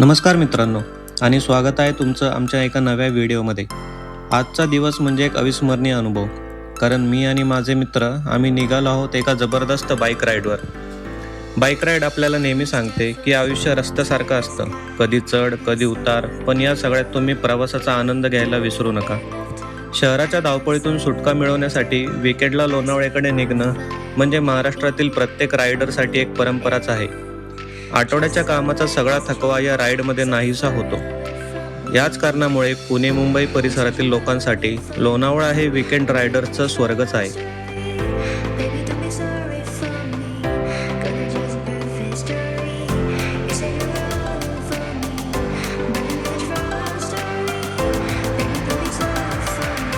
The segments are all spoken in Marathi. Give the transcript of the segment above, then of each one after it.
नमस्कार मित्रांनो आणि स्वागत आहे तुमचं आमच्या एका नव्या व्हिडिओमध्ये. आजचा दिवस म्हणजे एक अविस्मरणीय अनुभव, कारण मी आणि माझे मित्र आम्ही निघालो आहोत एका जबरदस्त बाईक राईडवर. बाईक राईड आपल्याला नेहमी सांगते की आयुष्य रस्त्यासारखं असतं, कधी चढ कधी उतार, पण या सगळ्यात तुम्ही प्रवासाचा आनंद घ्यायला विसरू नका. शहराच्या धावपळीतून सुटका मिळवण्यासाठी विकेंडला लोणावळ्याकडे निघणं म्हणजे महाराष्ट्रातील प्रत्येक रायडरसाठी एक परंपराच आहे. आठवड्याच्या कामाचा सगळा थकवा या राईडमध्ये नाहीसा होतो. याच कारणामुळे पुणे मुंबई परिसरातील लोकांसाठी लोणावळा हे विकेंड रायडरचं स्वर्गच आहे. Baby, don't be sorry for me. Gonna just prove history. You say you're running for me, but I'm not your story. Baby, don't be sorry for me.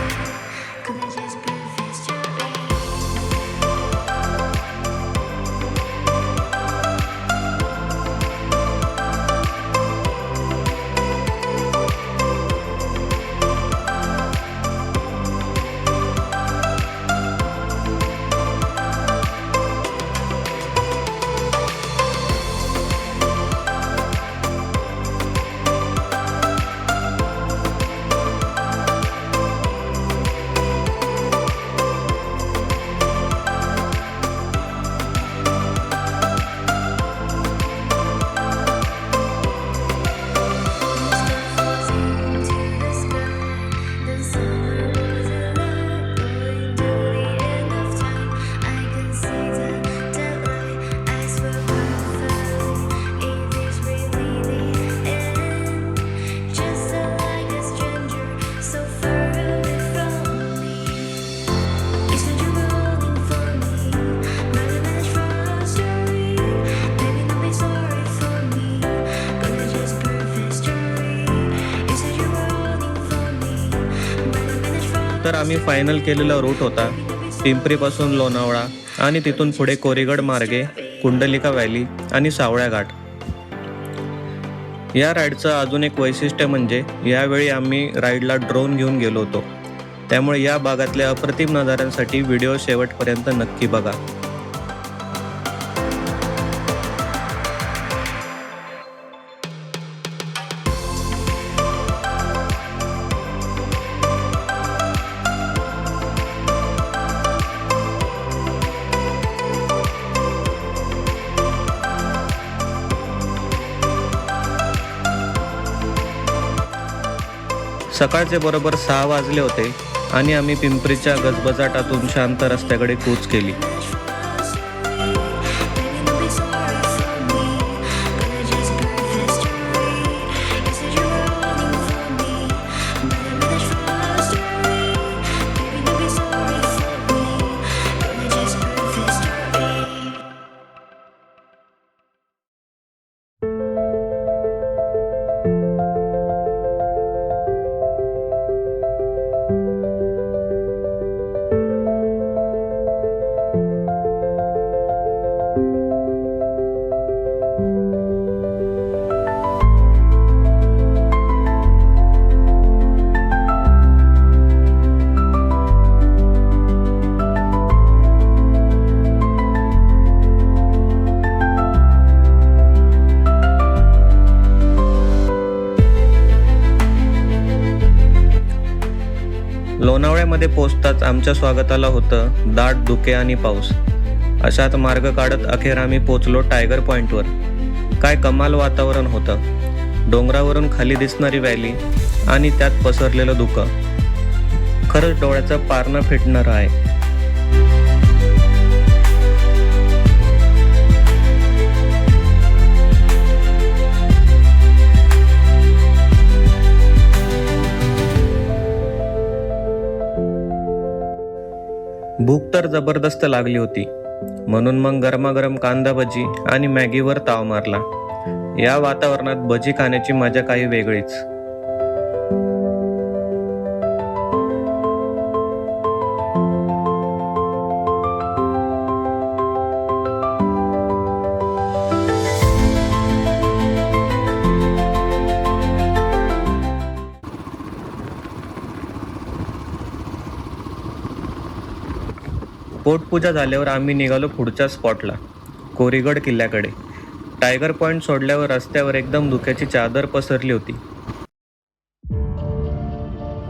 Gonna just prove history. तर आम्ही फायनल केलेला रूट होता पिंपरीपासून लोणावळा आणि तिथून पुढे कोरीगड मार्गे कुंडलिका व्हॅली आणि सावळ्या घाट. या राईडचं अजून एक वैशिष्ट्य म्हणजे यावेळी आम्ही राईडला ड्रोन घेऊन गेलो होतो, त्यामुळे या भागातल्या अप्रतिम नजाऱ्यांसाठी व्हिडिओ शेवटपर्यंत नक्की बघा. सकाळचे बरोबर 6 वाजले होते आणि आम्ही पिंपरीच्या गजबजाटातून शांत रस्त्याकडे कूच केली. लोणावळ्यामध्ये पोहोचताच आमच्या स्वागताला होतं दाट धुके आणि पाऊस. अशात मार्ग काढत अखेर आम्ही पोचलो टायगर पॉइंटवर. काय कमाल वातावरण होतं, डोंगरावरून खाली दिसणारी व्हॅली आणि त्यात पसरलेलं धुकं खरंच डोळ्याचं पारणं फिटणारं आहे. भूक तर जबरदस्त लागली होती, म्हणून मग गरमागरम कांदा भजी आणि मॅगीवर ताव मारला. या वातावरणात भजी खाण्याची मजा काही वेगळीच. पोटपूजा झाल्यावर आम्ही निघालो पुढच्या स्पॉटला, कोरीगड किल्ल्याकडे. टायगर पॉइंट सोडल्यावर रस्त्यावर एकदम धुक्याची चादर पसरली होती.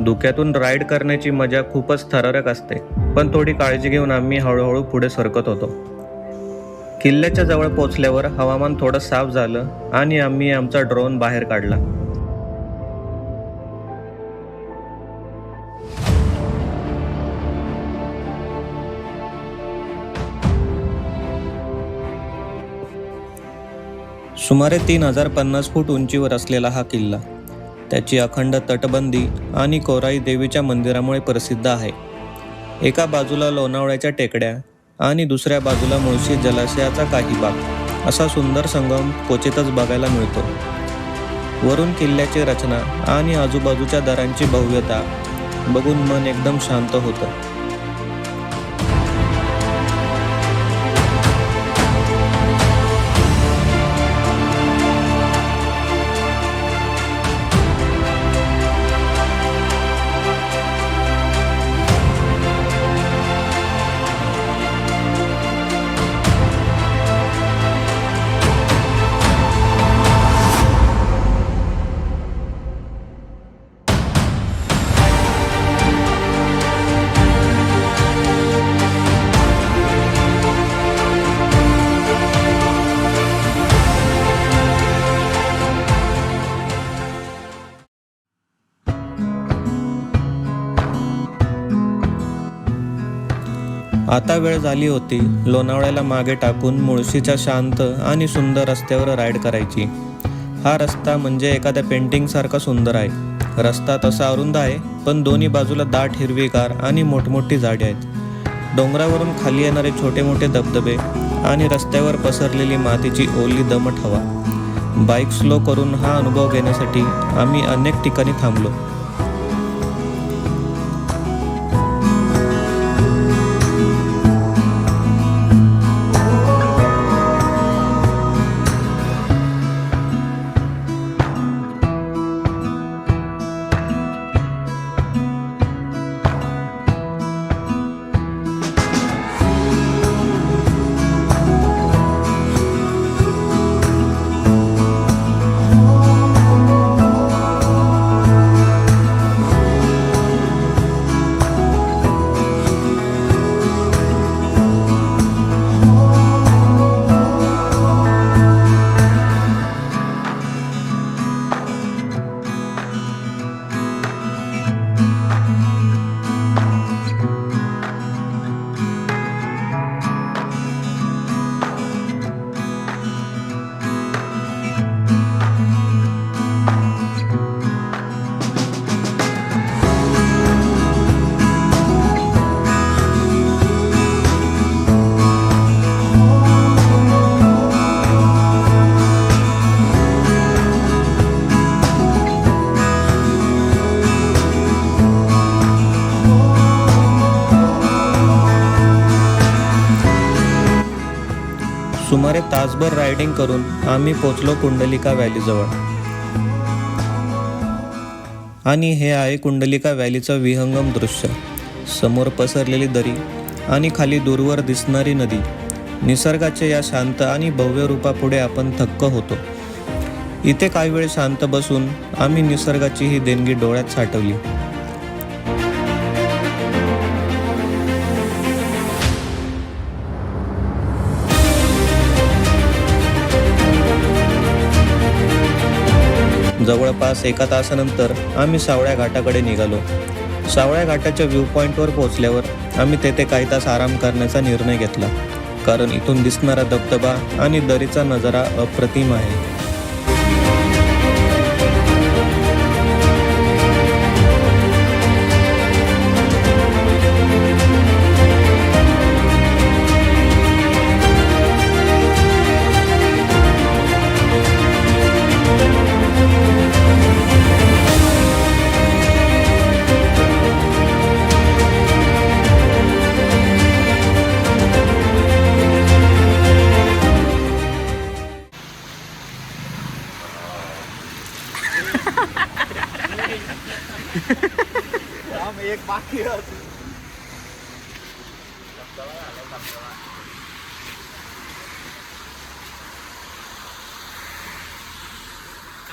धुक्यातून राईड करण्याची मजा खूपच थरारक असते, पण थोडी काळजी घेऊन आम्ही हळूहळू पुढे सरकत होतो. किल्ल्याच्या जवळ पोहोचल्यावर हवामान थोडं साफ झालं आणि आम्ही आमचा ड्रोन बाहेर काढला. सुमारे 3050 फूट उंचीवर असलेला हा किल्ला त्याची अखंड तटबंदी आणि कोराई देवीच्या मंदिरामुळे प्रसिद्ध आहे. एका बाजूला लोणावळ्याच्या टेकड्या आणि दुसऱ्या बाजूला मुळशी जलाशयाचा काही भाग असा सुंदर संगम क्वचितच बघायला मिळतो. वरून किल्ल्याची रचना आणि आजूबाजूच्या दऱ्यांची भव्यता बघून मन एकदम शांत होतं. आता वेळ झाली होती लोणावळ्याला मागे टाकून मुळशीच्या शांत आणि सुंदर रस्त्यावर राईड करायची. हा रस्ता म्हणजे एखाद्या पेंटिंगसारखा सुंदर आहे. रस्ता तसा अरुंद आहे, पण दोन्ही बाजूला दाट हिरवीगार आणि मोठमोठी झाडे आहेत. डोंगरावरून खाली येणारे छोटे मोठे धबधबे आणि रस्त्यावर पसरलेली मातीची ओली दमट हवा. बाईक स्लो करून हा अनुभव घेण्यासाठी आम्ही अनेक ठिकाणी थांबलो. सुमारे तासभर रायडिंग करून आम्ही पोचलो कुंडलिका व्हॅलीजवळ. आणि हे आहे कुंडलिका व्हॅलीचं विहंगम दृश्य. समोर पसरलेली दरी आणि खाली दूरवर दिसणारी नदी. निसर्गाच्या या शांत आणि भव्य रूपापुढे आपण थक्क होतो. इथे काही वेळ शांत बसून आम्ही निसर्गाची ही देणगी डोळ्यात साठवली. जवळपास 1 तासानंतर आम्ही सावळ्या घाटाकडे निघालो. सावळ्या घाटाच्या व्ह्यू पॉईंटवर पोहोचल्यावर आम्ही तेथे काही तास आराम करण्याचा निर्णय घेतला, कारण इथून दिसणारा धबधबा आणि दरीचा नजारा अप्रतिम आहे. एक बाकी है.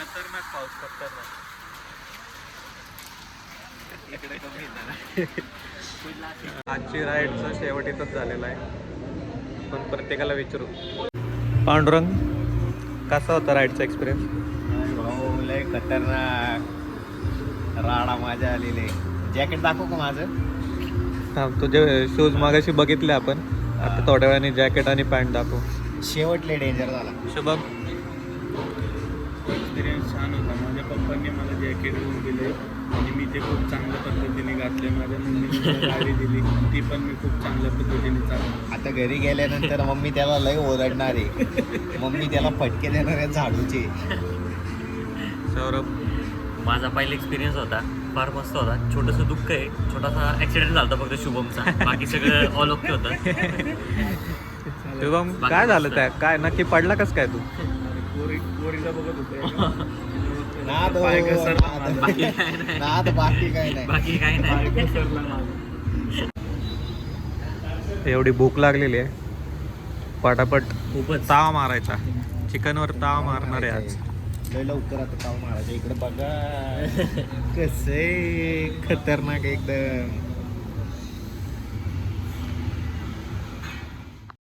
खतरनाक पाऊस खतरनाक. आजची राईडचा शेवट इथंच झालेला आहे. पण प्रत्येकाला विचारू. पांडुरंग, कसा होता राईडचा एक्सपिरियन्स? भाऊ लय खतरनाक राडा माझ्या आलेले. जॅकेट दाखव का माझं? तुझे शूज मागाशी बघितले आपण. आता थोड्या वेळाने जॅकेट आणि पॅन्ट दाखव. शेवटले डेंजर झाला. शुभम, एक्सपिरियन्स छान होता. माझ्या पप्पांनी मला जॅकेट घेऊन दिले आणि मी ते खूप चांगल्या पद्धतीने घातले. माझ्या मम्मीने मला गाडी दिली, ती पण मी खूप चांगल्या पद्धतीने चालवली. आता घरी गेल्यानंतर मम्मी त्याला लय ओरडणार आहे. मम्मी त्याला फटके देणार आहे झाडूचे. सौरभ, माझा पहिला एक्सपिरियन्स होता, फार मस्त होता. छोटंसं दुःख आहे, छोटासा ॲक्सिडेंट झाला होता फक्त शुभमचा. बाकी सगळं ऑल ओके होतं. शुभम काय झालं त्या? काय नक्की पडला कस काय तू? पोरीला बघत होते नाद हो, पाय घसरला नाद. माझा. बाकी काय नाही. नाद बाकी काय नाही. बाकी काय नाही. पाय घसरला माझा. एवढी भूक लागलेली आहे, पटापट खूपच ताव मारायचा. चिकनवर ताव मारणार आहे आज. लय लवकर आता ताव मारायचं. इकडे बघा कसं आहे, खतरनाक एकदम.